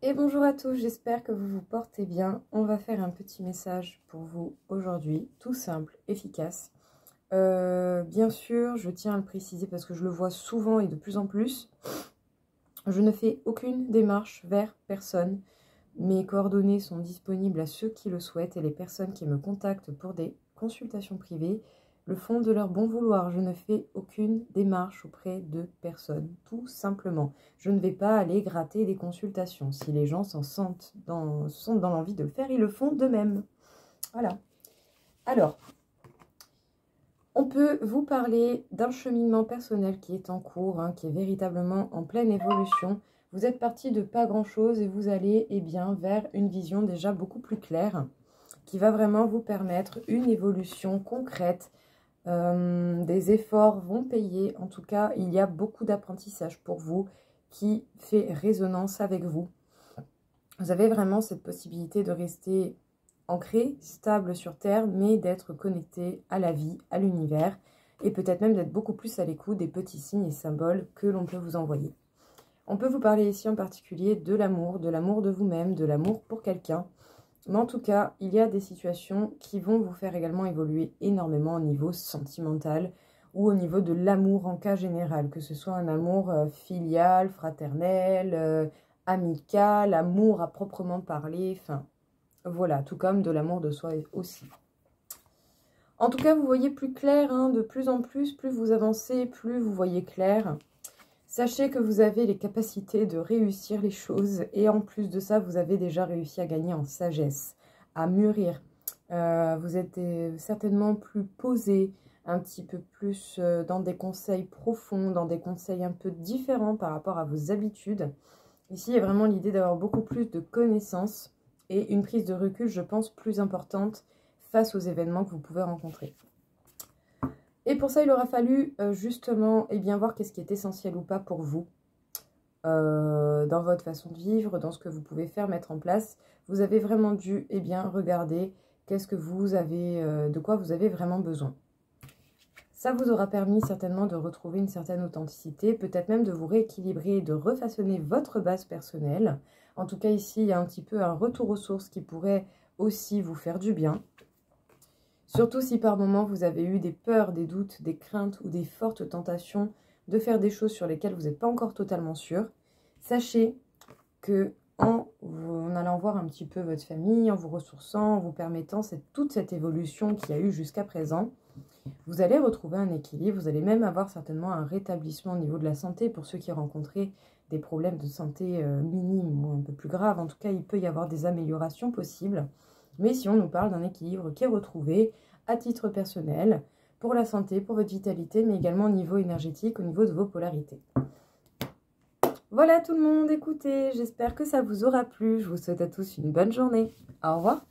Et bonjour à tous, j'espère que vous vous portez bien. On va faire un petit message pour vous aujourd'hui, tout simple, efficace. Bien sûr, je tiens à le préciser parce que je le vois souvent et de plus en plus. Je ne fais aucune démarche vers personne. Mes coordonnées sont disponibles à ceux qui le souhaitent et les personnes qui me contactent pour des consultations privées le font de leur bon vouloir. Je ne fais aucune démarche auprès de personne, tout simplement. Je ne vais pas aller gratter des consultations. Si les gens sont dans l'envie de le faire, ils le font d'eux-mêmes. Voilà. Alors, on peut vous parler d'un cheminement personnel qui est en cours, qui est véritablement en pleine évolution. Vous êtes parti de pas grand-chose et vous allez vers une vision déjà beaucoup plus claire qui va vraiment vous permettre une évolution concrète. Des efforts vont payer. En tout cas, il y a beaucoup d'apprentissage pour vous qui fait résonance avec vous. Vous avez vraiment cette possibilité de rester ancré, stable sur Terre, mais d'être connecté à la vie, à l'univers, et peut-être même d'être beaucoup plus à l'écoute des petits signes et symboles que l'on peut vous envoyer. On peut vous parler ici en particulier de l'amour de vous-même, de l'amour pour quelqu'un. Mais en tout cas, il y a des situations qui vont vous faire également évoluer énormément au niveau sentimental ou au niveau de l'amour en cas général, que ce soit un amour filial, fraternel, amical, amour à proprement parler, enfin voilà, tout comme de l'amour de soi aussi. En tout cas, vous voyez plus clair, de plus en plus vous avancez, plus vous voyez clair. Sachez que vous avez les capacités de réussir les choses et en plus de ça, vous avez déjà réussi à gagner en sagesse, à mûrir. Vous êtes certainement plus posé, un petit peu plus dans des conseils profonds, dans des conseils un peu différents par rapport à vos habitudes. Ici, il y a vraiment l'idée d'avoir beaucoup plus de connaissances et une prise de recul, je pense, plus importante face aux événements que vous pouvez rencontrer. Et pour ça, il aura fallu justement voir qu'est-ce qui est essentiel ou pas pour vous dans votre façon de vivre, dans ce que vous pouvez faire, mettre en place. Vous avez vraiment dû regarder qu'est-ce que vous avez, de quoi vous avez vraiment besoin. Ça vous aura permis certainement de retrouver une certaine authenticité, peut-être même de vous rééquilibrer et de refaçonner votre base personnelle. En tout cas, ici, il y a un petit peu un retour aux sources qui pourrait aussi vous faire du bien. Surtout si par moment vous avez eu des peurs, des doutes, des craintes ou des fortes tentations de faire des choses sur lesquelles vous n'êtes pas encore totalement sûr. Sachez que en allant voir un petit peu votre famille, en vous ressourçant, en vous permettant toute cette évolution qu'il y a eu jusqu'à présent, vous allez retrouver un équilibre, vous allez même avoir certainement un rétablissement au niveau de la santé pour ceux qui rencontraient des problèmes de santé minimes ou un peu plus graves. En tout cas, il peut y avoir des améliorations possibles. Mais si on nous parle d'un équilibre qui est retrouvé à titre personnel, pour la santé, pour votre vitalité, mais également au niveau énergétique, au niveau de vos polarités. Voilà tout le monde, écoutez, j'espère que ça vous aura plu. Je vous souhaite à tous une bonne journée. Au revoir.